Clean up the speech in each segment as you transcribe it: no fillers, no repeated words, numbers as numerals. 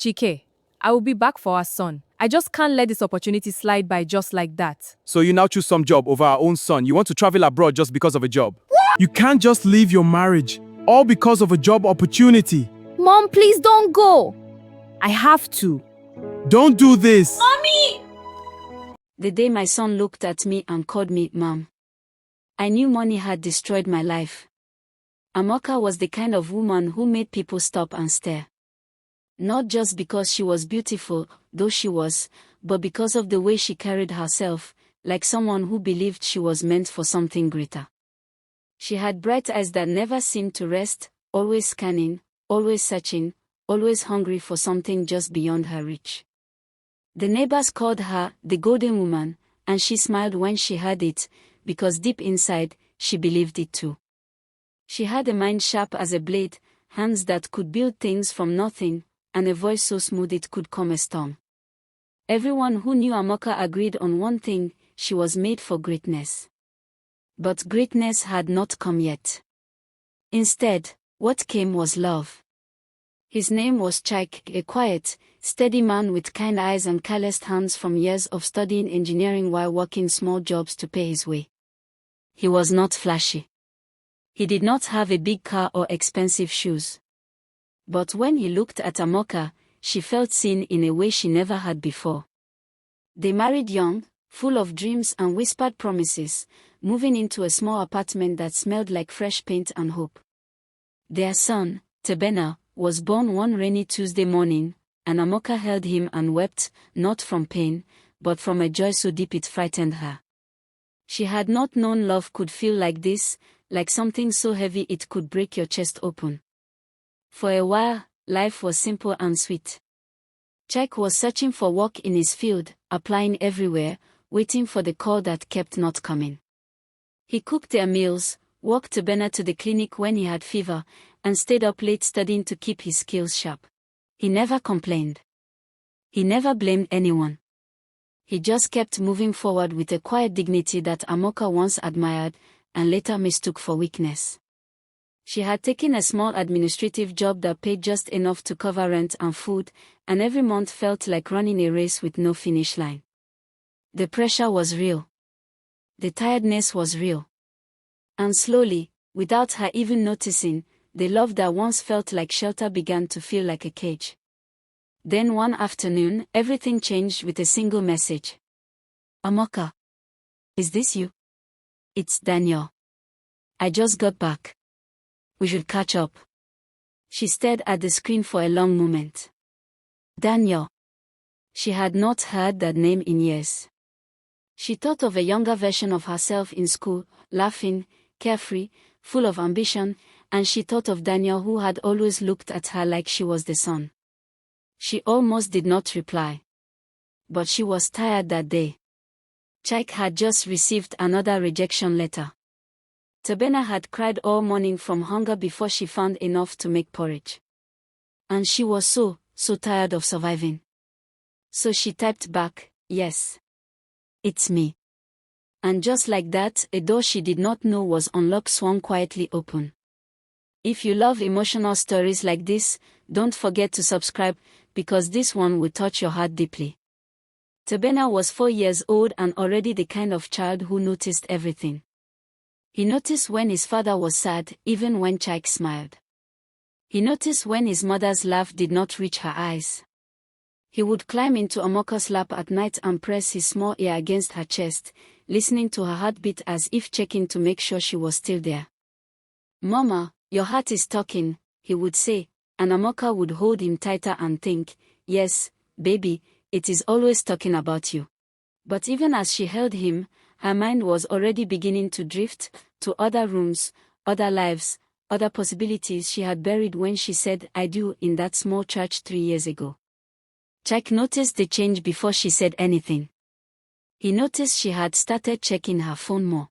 Chike, I will be back for our son. I just can't let this opportunity slide by just like that. So you now choose some job over our own son. You want to travel abroad just because of a job. You can't just leave your marriage, all because of a job opportunity. Mom, please don't go. I have to. Don't do this. The day my son looked at me and called me Mom, I knew money had destroyed my life. Amaka was the kind of woman who made people stop and stare. Not just because she was beautiful, though she was, but because of the way she carried herself, like someone who believed she was meant for something greater. She had bright eyes that never seemed to rest, always scanning, always searching, always hungry for something just beyond her reach. The neighbors called her the golden woman, and she smiled when she heard it, because deep inside, she believed it too. She had a mind sharp as a blade, hands that could build things from nothing, and a voice so smooth it could calm a storm. Everyone who knew Amaka agreed on one thing: she was made for greatness. But greatness had not come yet. Instead, what came was love. His name was Chike, a quiet, steady man with kind eyes and calloused hands from years of studying engineering while working small jobs to pay his way. He was not flashy. He did not have a big car or expensive shoes. But when he looked at Amaka, she felt seen in a way she never had before. They married young, full of dreams and whispered promises, moving into a small apartment that smelled like fresh paint and hope. Their son, Tebena, was born one rainy Tuesday morning, and Amaka held him and wept, not from pain, but from a joy so deep it frightened her. She had not known love could feel like this, like something so heavy it could break your chest open. For a while, life was simple and sweet. Chike was searching for work in his field, applying everywhere, waiting for the call that kept not coming. He cooked their meals, walked Tebena to the clinic when he had fever, and stayed up late studying to keep his skills sharp. He never complained. He never blamed anyone. He just kept moving forward with a quiet dignity that Amaka once admired, and later mistook for weakness. She had taken a small administrative job that paid just enough to cover rent and food, and every month felt like running a race with no finish line. The pressure was real. The tiredness was real. And slowly, without her even noticing, the love that once felt like shelter began to feel like a cage. Then one afternoon, everything changed with a single message. Amaka. Is this you? It's Daniel. I just got back. We should catch up. She stared at the screen for a long moment. Daniel. She had not heard that name in years. She thought of a younger version of herself in school, laughing, carefree, full of ambition, and she thought of Daniel who had always looked at her like she was the sun. She almost did not reply. But she was tired that day. Chike had just received another rejection letter. Tebena had cried all morning from hunger before she found enough to make porridge. And she was so tired of surviving. So she typed back, "Yes. It's me." And just like that, a door she did not know was unlocked swung quietly open. If you love emotional stories like this, don't forget to subscribe, because this one will touch your heart deeply. Tebena was 4 years old and already the kind of child who noticed everything. He noticed when his father was sad, even when Chike smiled. He noticed when his mother's laugh did not reach her eyes. He would climb into Amaka's lap at night and press his small ear against her chest, listening to her heartbeat as if checking to make sure she was still there. "Mama, your heart is talking," he would say, and Amaka would hold him tighter and think, "Yes, baby, it is always talking about you." But even as she held him, her mind was already beginning to drift to other rooms, other lives, other possibilities she had buried when she said "I do" in that small church 3 years ago. Chike noticed the change before she said anything. He noticed she had started checking her phone more.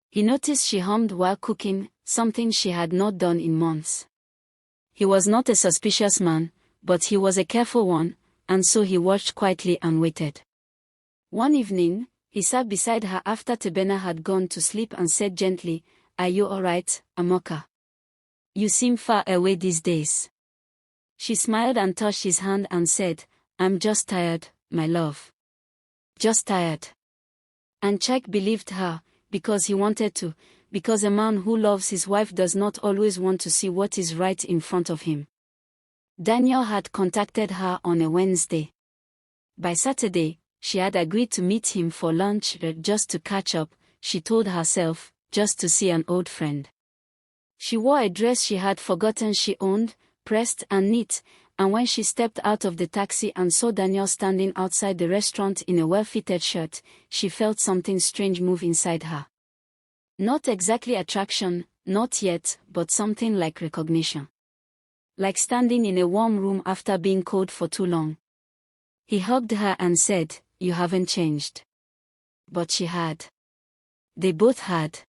He noticed she hummed while cooking, something she had not done in months. He was not a suspicious man, but he was a careful one, and so he watched quietly and waited. One evening, he sat beside her after Tebena had gone to sleep and said gently, "Are you all right, Amaka? You seem far away these days." She smiled and touched his hand and said, "I'm just tired, my love. Just tired." And Jack believed her, because he wanted to, because a man who loves his wife does not always want to see what is right in front of him. Daniel had contacted her on a Wednesday. By Saturday, she had agreed to meet him for lunch just to catch up, she told herself, just to see an old friend. She wore a dress she had forgotten she owned, pressed and neat, and when she stepped out of the taxi and saw Daniel standing outside the restaurant in a well-fitted shirt, she felt something strange move inside her. Not exactly attraction, not yet, but something like recognition. Like standing in a warm room after being cold for too long. He hugged her and said, "You haven't changed." But she had. They both had.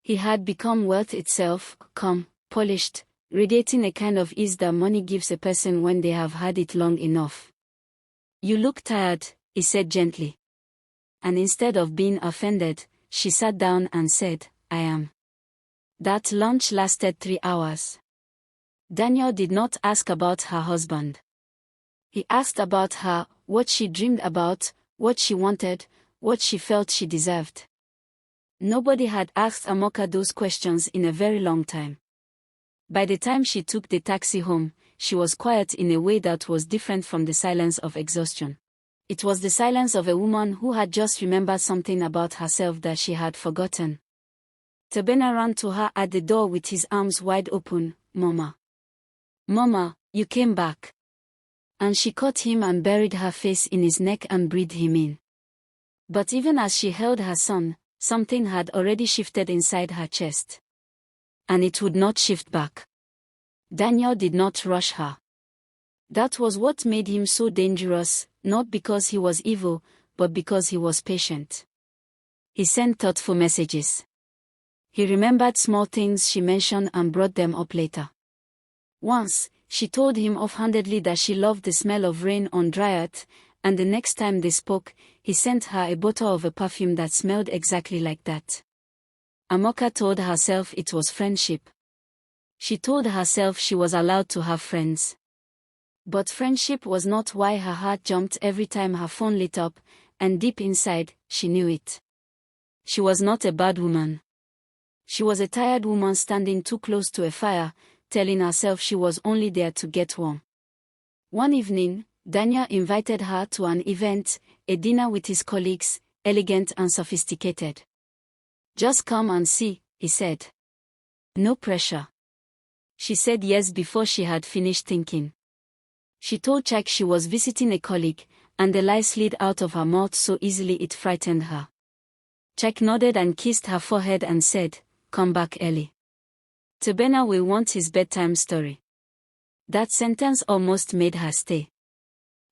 He had become wealth itself, calm, polished, radiating a kind of ease that money gives a person when they have had it long enough. "You look tired," he said gently. And instead of being offended, she sat down and said, "I am." That lunch lasted 3 hours. Daniel did not ask about her husband. He asked about her, what she dreamed about, what she wanted, what she felt she deserved. Nobody had asked Amaka those questions in a very long time. By the time she took the taxi home, she was quiet in a way that was different from the silence of exhaustion. It was the silence of a woman who had just remembered something about herself that she had forgotten. Tebena ran to her at the door with his arms wide open. "Mama. Mama, you came back." And she caught him and buried her face in his neck and breathed him in. But even as she held her son, something had already shifted inside her chest. And it would not shift back. Daniel did not rush her. That was what made him so dangerous, not because he was evil, but because he was patient. He sent thoughtful messages. He remembered small things she mentioned and brought them up later. Once, she told him offhandedly that she loved the smell of rain on dry earth, and the next time they spoke, he sent her a bottle of a perfume that smelled exactly like that. Amaka told herself it was friendship. She told herself she was allowed to have friends. But friendship was not why her heart jumped every time her phone lit up, and deep inside, she knew it. She was not a bad woman. She was a tired woman standing too close to a fire, telling herself she was only there to get warm. One evening, Daniel invited her to an event, a dinner with his colleagues, elegant and sophisticated. "Just come and see," he said. "No pressure." She said yes before she had finished thinking. She told Jack she was visiting a colleague, and the lie slid out of her mouth so easily it frightened her. Jack nodded and kissed her forehead and said, "Come back early. Tebena will want his bedtime story." That sentence almost made her stay.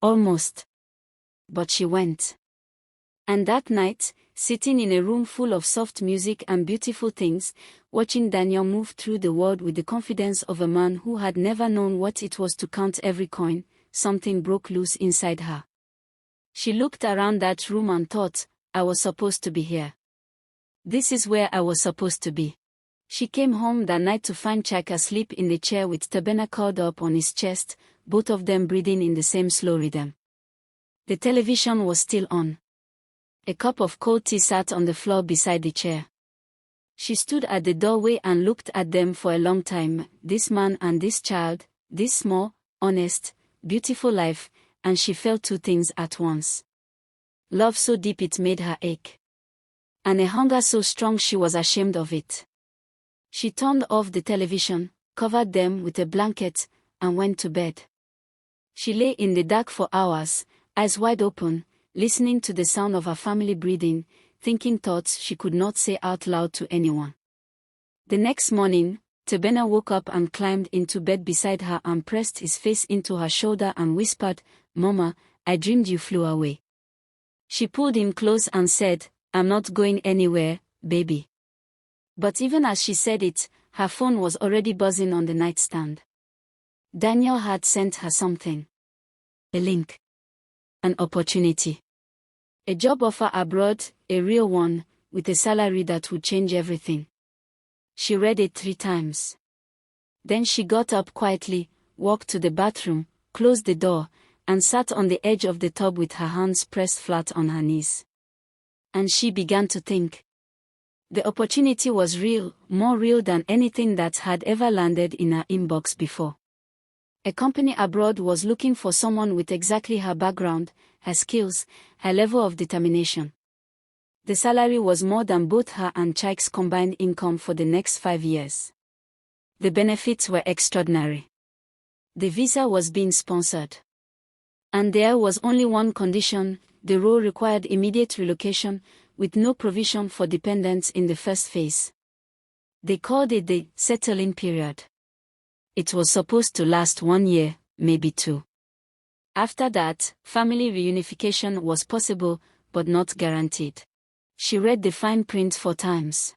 Almost. But she went. And that night, sitting in a room full of soft music and beautiful things, watching Daniel move through the world with the confidence of a man who had never known what it was to count every coin, something broke loose inside her. She looked around that room and thought, "I was supposed to be here. This is where I was supposed to be." She came home that night to find Jack asleep in the chair with Tebena curled up on his chest, both of them breathing in the same slow rhythm. The television was still on. A cup of cold tea sat on the floor beside the chair. She stood at the doorway and looked at them for a long time, this man and this child, this small, honest, beautiful life, and she felt two things at once. Love so deep it made her ache. And a hunger so strong she was ashamed of it. She turned off the television, covered them with a blanket, and went to bed. She lay in the dark for hours, eyes wide open, listening to the sound of her family breathing, thinking thoughts she could not say out loud to anyone. The next morning, Tebena woke up and climbed into bed beside her and pressed his face into her shoulder and whispered, "Mama, I dreamed you flew away." She pulled him close and said, "I'm not going anywhere, baby." But even as she said it, her phone was already buzzing on the nightstand. Daniel had sent her something. A link. An opportunity. A job offer abroad, a real one, with a salary that would change everything. She read it 3 times. Then she got up quietly, walked to the bathroom, closed the door, and sat on the edge of the tub with her hands pressed flat on her knees. And she began to think. The opportunity was real, more real than anything that had ever landed in her inbox before. A company abroad was looking for someone with exactly her background, her skills, her level of determination. The salary was more than both her and Chaik's combined income for the next 5 years. The benefits were extraordinary. The visa was being sponsored. And there was only one condition: the role required immediate relocation, with no provision for dependents in the first phase. They called it the settling period. It was supposed to last 1 year, maybe 2. After that, family reunification was possible, but not guaranteed. She read the fine print 4 times.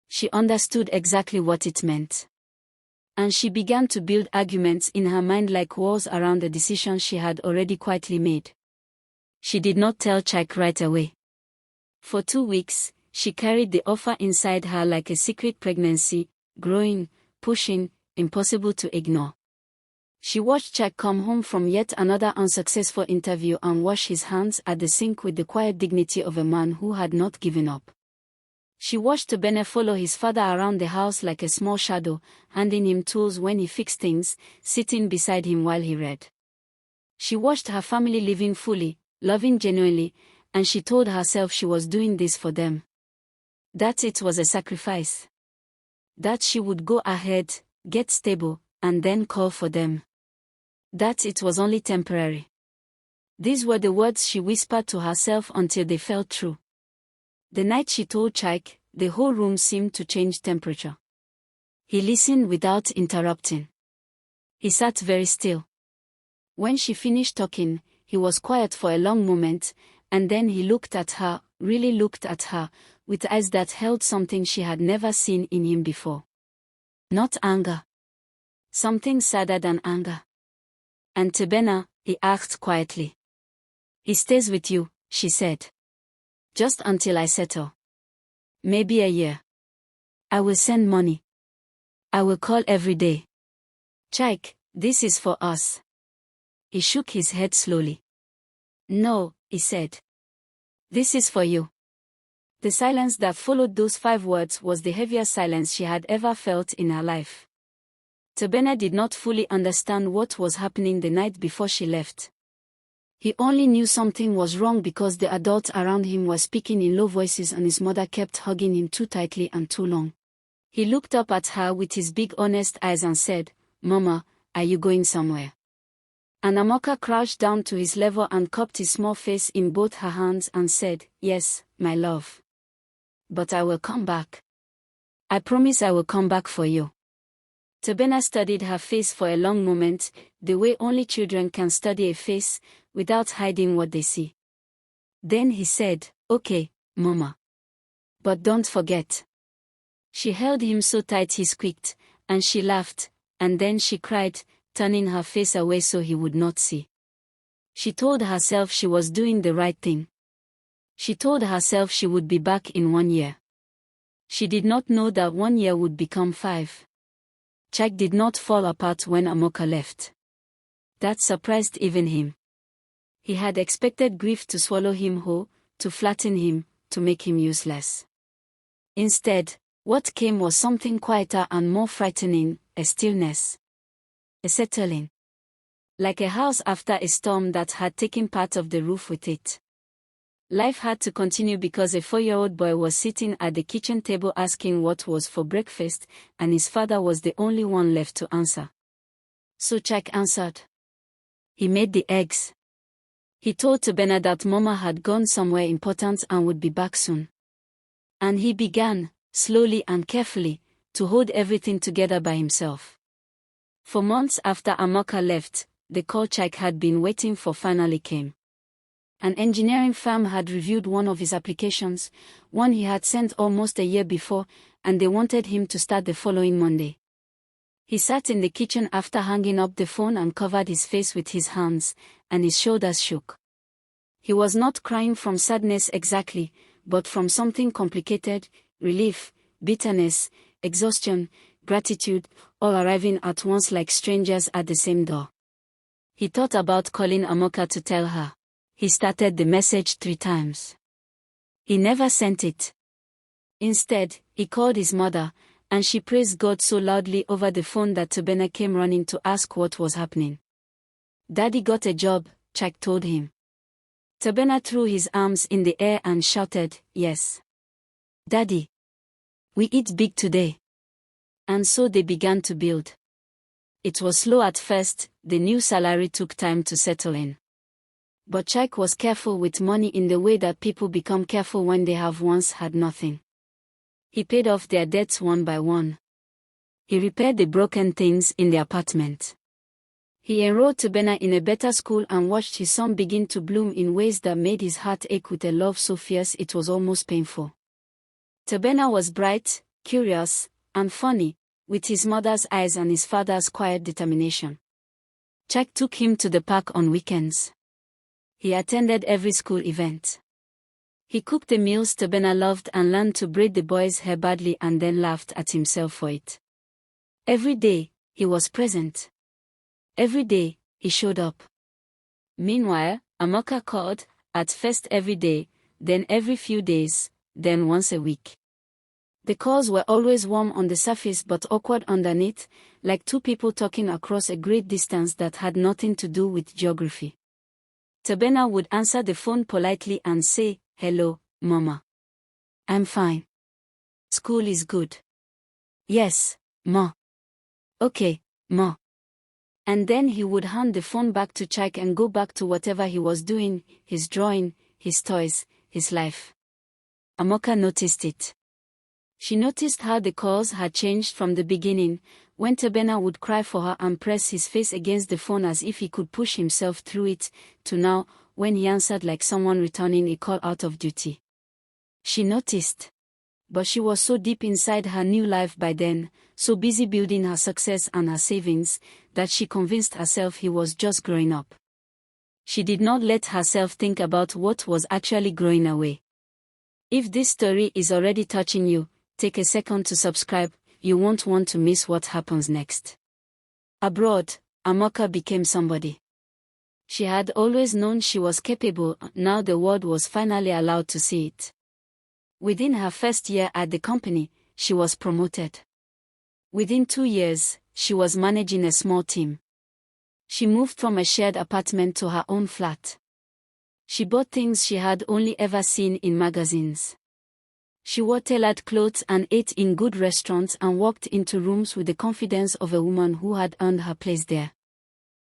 She understood exactly what it meant. And she began to build arguments in her mind like walls around the decision she had already quietly made. She did not tell Chaik right away. For 2 weeks, she carried the offer inside her like a secret pregnancy, growing, pushing, impossible to ignore. She watched Chaik come home from yet another unsuccessful interview and wash his hands at the sink with the quiet dignity of a man who had not given up. She watched Tebene follow his father around the house like a small shadow, handing him tools when he fixed things, sitting beside him while he read. She watched her family living fully, loving genuinely, and she told herself she was doing this for them. That it was a sacrifice. That she would go ahead, get stable, and then call for them. That it was only temporary. These were the words she whispered to herself until they felt true. The night she told Chaik, the whole room seemed to change temperature. He listened without interrupting. He sat very still. When she finished talking, he was quiet for a long moment, and then he looked at her, really looked at her, with eyes that held something she had never seen in him before. Not anger. Something sadder than anger. And Tebena, he asked quietly. He stays with you, she said. Just until I settle. Maybe a year. I will send money. I will call every day. Chaik, this is for us. He shook his head slowly. No, he said. This is for you. The silence that followed those 5 words was the heaviest silence she had ever felt in her life. Tebene did not fully understand what was happening the night before she left. He only knew something was wrong because the adults around him were speaking in low voices and his mother kept hugging him too tightly and too long. He looked up at her with his big honest eyes and said, "Mama, are you going somewhere?" And Amaka crouched down to his level and cupped his small face in both her hands and said, "Yes, my love. But I will come back. I promise I will come back for you." Tebena studied her face for a long moment, the way only children can study a face, without hiding what they see. Then he said, "Okay, Mama. But don't forget." She held him so tight he squeaked, and she laughed, and then she cried, turning her face away so he would not see. She told herself she was doing the right thing. She told herself she would be back in 1 year. She did not know that 1 year would become 5. Chaik did not fall apart when Amaka left. That surprised even him. He had expected grief to swallow him whole, to flatten him, to make him useless. Instead, what came was something quieter and more frightening, a stillness. A settling. Like a house after a storm that had taken part of the roof with it. Life had to continue because a 4-year-old boy was sitting at the kitchen table asking what was for breakfast, and his father was the only one left to answer. So Chaik answered. He made the eggs. He told Tebena that Mama had gone somewhere important and would be back soon. And he began, slowly and carefully, to hold everything together by himself. For months after Amaka left, the call Chaik had been waiting for finally came. An engineering firm had reviewed one of his applications, one he had sent almost a year before, and they wanted him to start the following Monday. He sat in the kitchen after hanging up the phone and covered his face with his hands, and his shoulders shook. He was not crying from sadness exactly, but from something complicated: relief, bitterness, exhaustion, gratitude, all arriving at once like strangers at the same door. He thought about calling Amaka to tell her. He started the message 3 times. He never sent it. Instead, he called his mother, and she praised God so loudly over the phone that Tobena came running to ask what was happening. Daddy got a job, Chike told him. Tobena threw his arms in the air and shouted, "Yes. Daddy. We eat big today." And so they began to build. It was slow at first, the new salary took time to settle in. But Chike was careful with money in the way that people become careful when they have once had nothing. He paid off their debts one by one. He repaired the broken things in the apartment. He enrolled Tobena in a better school and watched his son begin to bloom in ways that made his heart ache with a love so fierce it was almost painful. Tobena was bright, curious, and funny, with his mother's eyes and his father's quiet determination. Chike took him to the park on weekends. He attended every school event. He cooked the meals Tobena loved and learned to braid the boys' hair badly and then laughed at himself for it. Every day, he was present. Every day, he showed up. Meanwhile, Amaka called, at first every day, then every few days, then once a week. The calls were always warm on the surface but awkward underneath, like 2 people talking across a great distance that had nothing to do with geography. Tobena would answer the phone politely and say, "Hello, Mama. I'm fine. School is good. Yes, Ma. Okay, Ma." And then he would hand the phone back to Chike and go back to whatever he was doing, his drawing, his toys, his life. Amaka noticed it. She noticed how the calls had changed from the beginning, when Tobena would cry for her and press his face against the phone as if he could push himself through it, to now, when he answered like someone returning a call out of duty. She noticed. But she was so deep inside her new life by then, so busy building her success and her savings, that she convinced herself he was just growing up. She did not let herself think about what was actually growing away. If this story is already touching you, take a second to subscribe, you won't want to miss what happens next. Abroad, Amaka became somebody. She had always known she was capable, now the world was finally allowed to see it. Within her first year at the company, she was promoted. Within 2 years, she was managing a small team. She moved from a shared apartment to her own flat. She bought things she had only ever seen in magazines. She wore tailored clothes and ate in good restaurants and walked into rooms with the confidence of a woman who had earned her place there.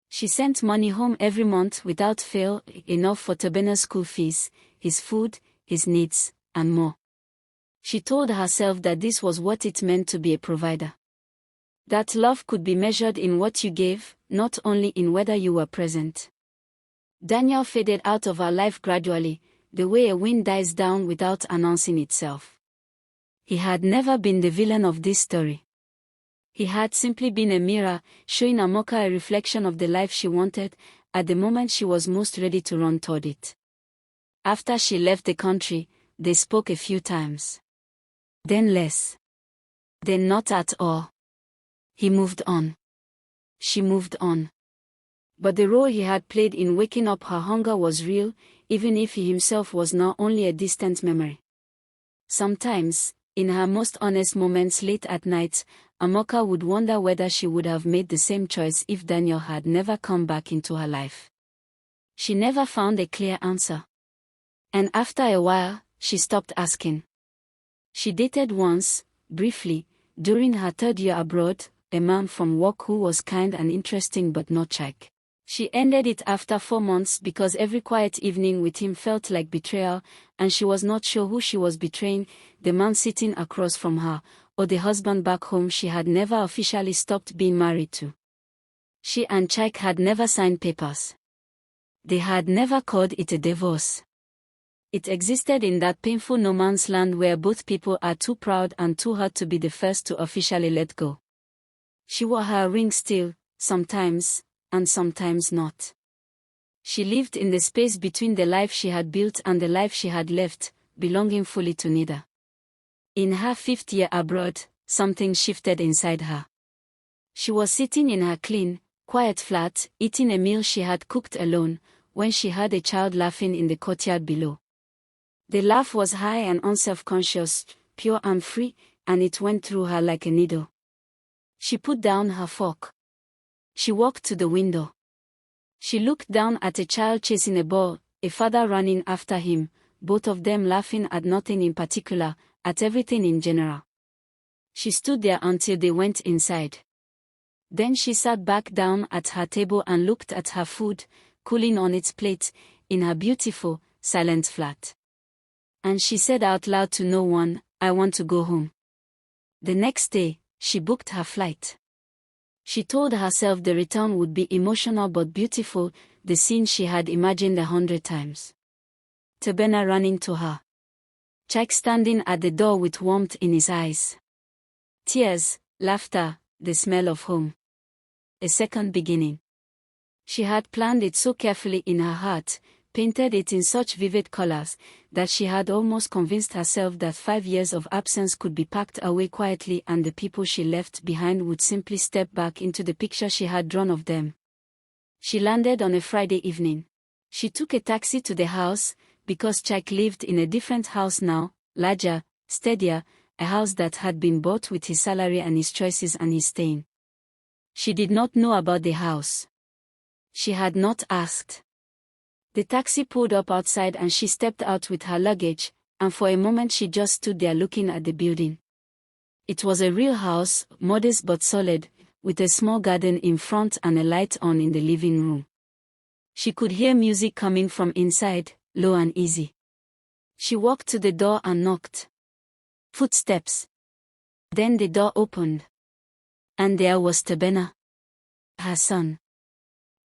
She sent money home every month without fail, enough for Tobena's school fees, his food, his needs, and more. She told herself that this was what it meant to be a provider. That love could be measured in what you gave, not only in whether you were present. Daniel faded out of her life gradually, the way a wind dies down without announcing itself. He had never been the villain of this story. He had simply been a mirror, showing Amaka a reflection of the life she wanted, at the moment she was most ready to run toward it. After she left the country, they spoke a few times. Then less. Then not at all. He moved on. She moved on. But the role he had played in waking up her hunger was real, even if he himself was now only a distant memory. Sometimes, in her most honest moments late at night, Amaka would wonder whether she would have made the same choice if Daniel had never come back into her life. She never found a clear answer. And after a while, she stopped asking. She dated once, briefly, during her 3rd year abroad, a man from work who was kind and interesting but not Chike. She ended it after 4 months because every quiet evening with him felt like betrayal, and she was not sure who she was betraying, the man sitting across from her, or the husband back home she had never officially stopped being married to. She and Chike had never signed papers. They had never called it a divorce. It existed in that painful no man's land where both people are too proud and too hurt to be the first to officially let go. She wore her ring still, sometimes, and sometimes not. She lived in the space between the life she had built and the life she had left, belonging fully to neither. In her 5th year abroad, something shifted inside her. She was sitting in her clean, quiet flat, eating a meal she had cooked alone, when she heard a child laughing in the courtyard below. The laugh was high and unself-conscious, pure and free, and it went through her like a needle. She put down her fork. She walked to the window. She looked down at a child chasing a ball, a father running after him, both of them laughing at nothing in particular, at everything in general. She stood there until they went inside. Then she sat back down at her table and looked at her food, cooling on its plate, in her beautiful, silent flat. And she said out loud to no one, "I want to go home." The next day, she booked her flight. She told herself the return would be emotional but beautiful, the scene she had imagined 100 times. Tebena running to her. Chike standing at the door with warmth in his eyes. Tears, laughter, the smell of home. A second beginning. She had planned it so carefully in her heart, painted it in such vivid colors, that she had almost convinced herself that 5 years of absence could be packed away quietly and the people she left behind would simply step back into the picture she had drawn of them. She landed on a Friday evening. She took a taxi to the house, because Chike lived in a different house now, larger, steadier, a house that had been bought with his salary and his choices and his staying. She did not know about the house. She had not asked. The taxi pulled up outside and she stepped out with her luggage, and for a moment she just stood there looking at the building. It was a real house, modest but solid, with a small garden in front and a light on in the living room. She could hear music coming from inside, low and easy. She walked to the door and knocked. Footsteps. Then the door opened. And there was Tebena. Her son.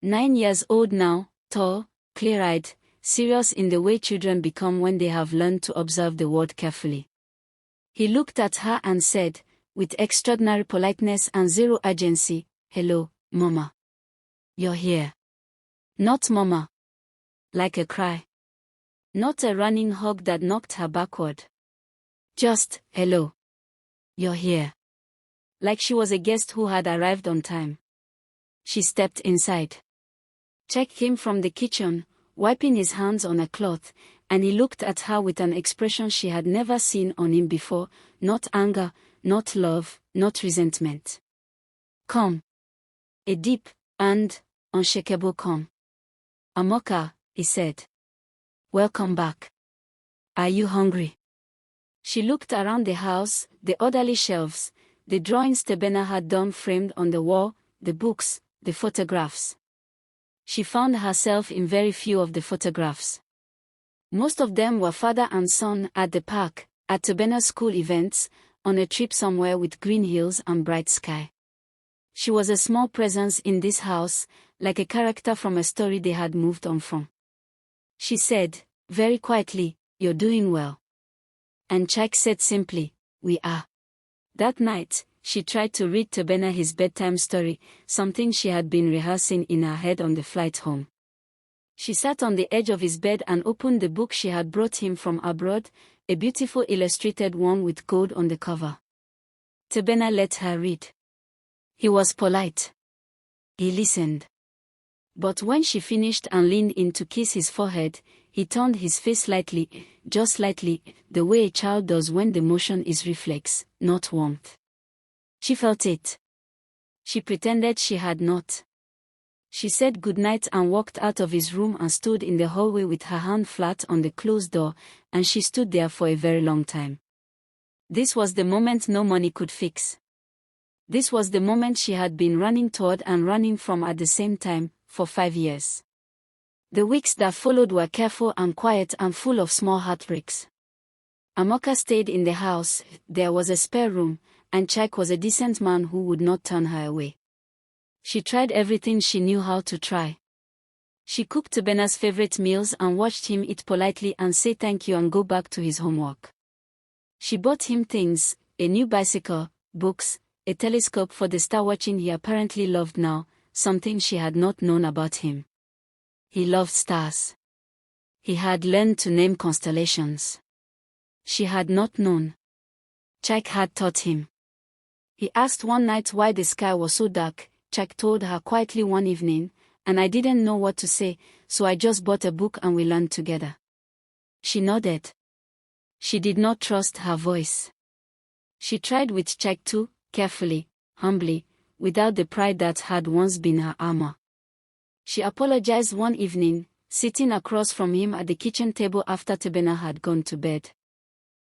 9 years old now, tall, clear-eyed, serious in the way children become when they have learned to observe the world carefully. He looked at her and said, with extraordinary politeness and zero urgency, "Hello, Mama. You're here." Not Mama. Like a cry. Not a running hug that knocked her backward. Just, "Hello. You're here." Like she was a guest who had arrived on time. She stepped inside. Chike came from the kitchen, wiping his hands on a cloth, and he looked at her with an expression she had never seen on him before, not anger, not love, not resentment. Calm. A deep, and unshakable calm. "Amaka," he said. "Welcome back. Are you hungry?" She looked around the house, the orderly shelves, the drawings Tebena had done framed on the wall, the books, the photographs. She found herself in very few of the photographs. Most of them were father and son at the park, at Tebena's school events, on a trip somewhere with green hills and bright sky. She was a small presence in this house, like a character from a story they had moved on from. She said, very quietly, "You're doing well." And Chike said simply, "We are." That night, she tried to read Tebena his bedtime story, something she had been rehearsing in her head on the flight home. She sat on the edge of his bed and opened the book she had brought him from abroad, a beautiful illustrated one with gold on the cover. Tebena let her read. He was polite. He listened. But when she finished and leaned in to kiss his forehead, he turned his face slightly, just slightly, the way a child does when the motion is reflex, not warmth. She felt it. She pretended she had not. She said goodnight and walked out of his room and stood in the hallway with her hand flat on the closed door, and she stood there for a very long time. This was the moment no money could fix. This was the moment she had been running toward and running from at the same time, for 5 years. The weeks that followed were careful and quiet and full of small heartbreaks. Amaka stayed in the house, there was a spare room, and Chike was a decent man who would not turn her away. She tried everything she knew how to try. She cooked Tebena's favorite meals and watched him eat politely and say thank you and go back to his homework. She bought him things, a new bicycle, books, a telescope for the star watching he apparently loved now, something she had not known about him. He loved stars. He had learned to name constellations. She had not known. Chike had taught him. He asked one night why the sky was so dark. Jack told her quietly one evening, and I didn't know what to say, so I just bought a book and we learned together. She nodded. She did not trust her voice. She tried with Jack too, carefully, humbly, without the pride that had once been her armor. She apologized one evening, sitting across from him at the kitchen table after Tebena had gone to bed.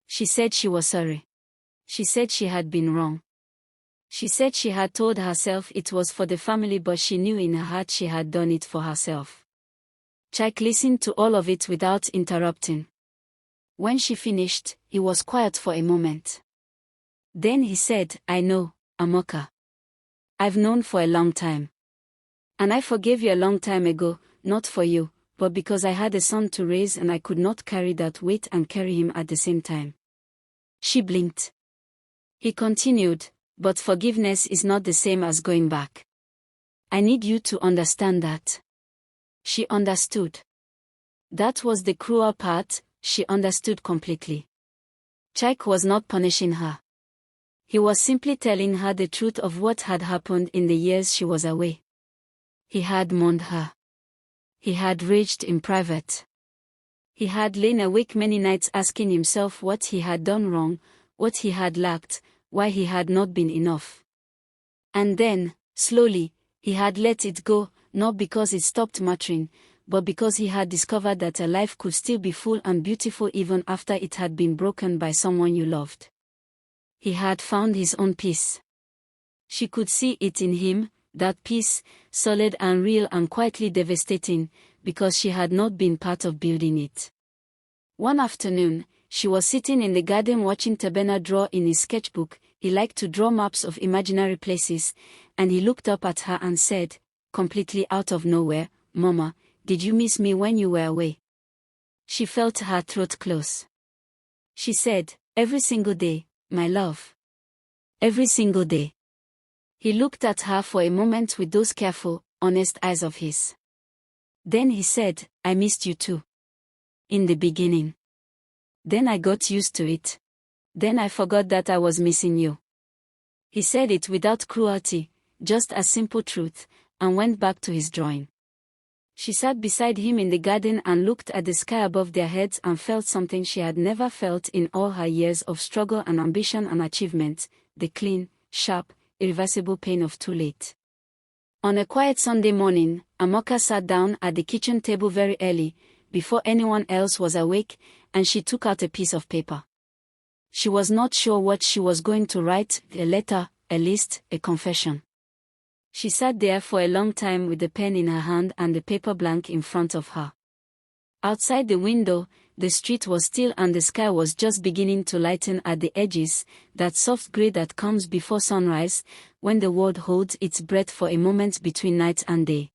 She said she was sorry. She said she had been wrong. She said she had told herself it was for the family, but she knew in her heart she had done it for herself. Jack listened to all of it without interrupting. When she finished, he was quiet for a moment. Then he said, I know, Amaka. I've known for a long time. And I forgave you a long time ago, not for you, but because I had a son to raise and I could not carry that weight and carry him at the same time. She blinked. He continued, but forgiveness is not the same as going back. I need you to understand that. She understood. That was the cruel part, she understood completely. Jack was not punishing her. He was simply telling her the truth of what had happened in the years she was away. He had mourned her. He had raged in private. He had lain awake many nights asking himself what he had done wrong, what he had lacked, why he had not been enough. And then, slowly, he had let it go, not because it stopped mattering, but because he had discovered that a life could still be full and beautiful even after it had been broken by someone you loved. He had found his own peace. She could see it in him, that peace, solid and real and quietly devastating, because she had not been part of building it. One afternoon, she was sitting in the garden watching Tebena draw in his sketchbook. He liked to draw maps of imaginary places, and he looked up at her and said, completely out of nowhere, Mama, did you miss me when you were away? She felt her throat close. She said, every single day, my love. Every single day. He looked at her for a moment with those careful, honest eyes of his. Then he said, I missed you too. In the beginning. Then I got used to it. Then I forgot that I was missing you. He said it without cruelty, just a simple truth, and went back to his drawing. She sat beside him in the garden and looked at the sky above their heads and felt something she had never felt in all her years of struggle and ambition and achievement, the clean, sharp, irreversible pain of too late. On a quiet Sunday morning, Amaka sat down at the kitchen table very early, before anyone else was awake, and she took out a piece of paper. She was not sure what she was going to write, a letter, a list, a confession. She sat there for a long time with the pen in her hand and the paper blank in front of her. Outside the window, the street was still and the sky was just beginning to lighten at the edges, that soft gray that comes before sunrise, when the world holds its breath for a moment between night and day.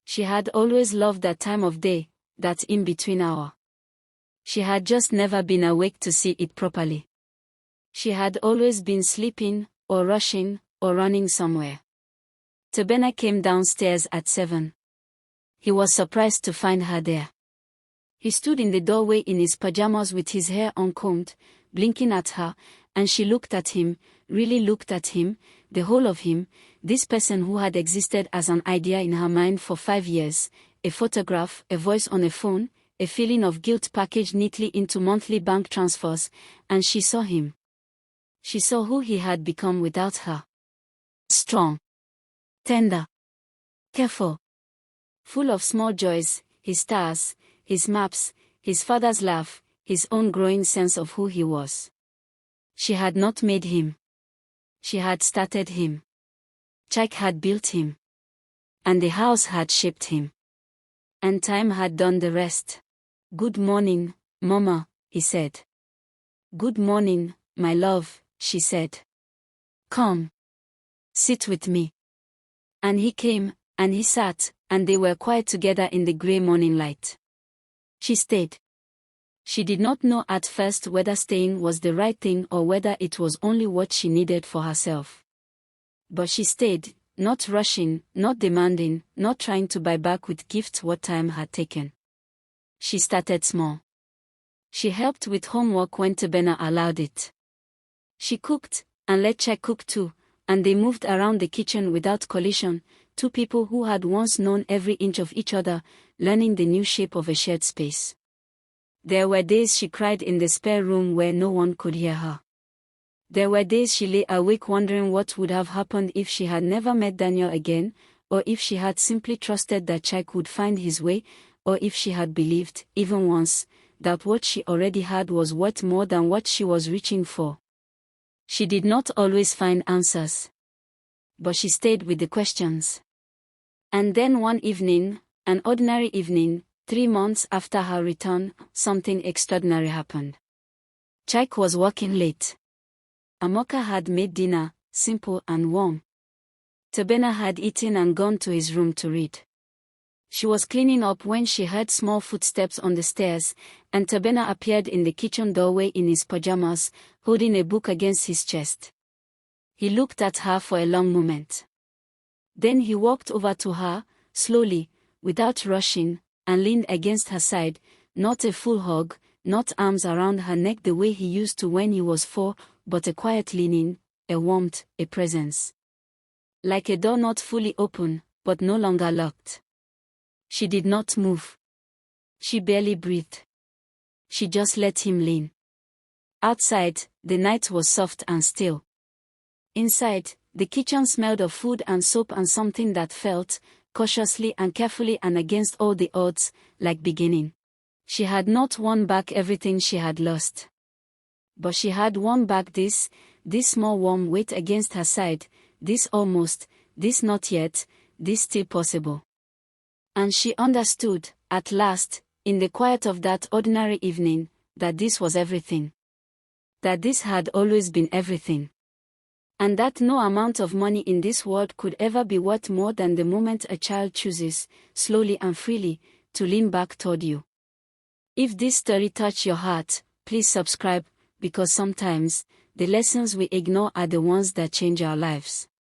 She had always loved that time of day, that in-between hour. She had just never been awake to see it properly. She had always been sleeping, or rushing, or running somewhere. Tebena came downstairs at 7. He was surprised to find her there. He stood in the doorway in his pajamas with his hair uncombed, blinking at her, and she looked at him, really looked at him, the whole of him, this person who had existed as an idea in her mind for 5 years, a photograph, a voice on a phone, a feeling of guilt packaged neatly into monthly bank transfers, and she saw him. She saw who he had become without her. Strong. Tender. Careful. Full of small joys, his stars, his maps, his father's laugh, his own growing sense of who he was. She had not made him. She had started him. Jack had built him. And the house had shaped him. And time had done the rest. Good morning, Mama, he said. Good morning, my love, she said. Come. Sit with me. And he came, and he sat, and they were quiet together in the grey morning light. She stayed. She did not know at first whether staying was the right thing or whether it was only what she needed for herself. But she stayed, not rushing, not demanding, not trying to buy back with gifts what time had taken. She started small. She helped with homework when Tebena allowed it. She cooked, And let Chai cook too, and they moved around the kitchen without collision, two people who had once known every inch of each other, learning the new shape of a shared space. There were days she cried in the spare room where no one could hear her. There were days she lay awake wondering what would have happened if she had never met Daniel again, or if she had simply trusted that Chai would find his way, or if she had believed, even once, that what she already had was worth more than what she was reaching for. She did not always find answers, but she stayed with the questions. And then one evening, an ordinary evening, 3 months after her return, something extraordinary happened. Chai was working late. Amaka had made dinner, simple and warm. Tabena had eaten and gone to his room to read. She was cleaning up when she heard small footsteps on the stairs, and Tabena appeared in the kitchen doorway in his pajamas, holding a book against his chest. He looked at her for a long moment. Then he walked over to her, slowly, without rushing, and leaned against her side, not a full hug, not arms around her neck the way he used to when he was 4, but a quiet leaning, a warmth, a presence. Like a door not fully open, but no longer locked. She did not move. She barely breathed. She just let him lean. Outside, the night was soft and still. Inside, the kitchen smelled of food and soap and something that felt, cautiously and carefully and against all the odds, like beginning. She had not won back everything she had lost. But she had won back this small warm weight against her side, this almost, this not yet, this still possible. And she understood, at last, in the quiet of that ordinary evening, that this was everything. That this had always been everything. And that no amount of money in this world could ever be worth more than the moment a child chooses, slowly and freely, to lean back toward you. If this story touched your heart, please subscribe, because sometimes, the lessons we ignore are the ones that change our lives.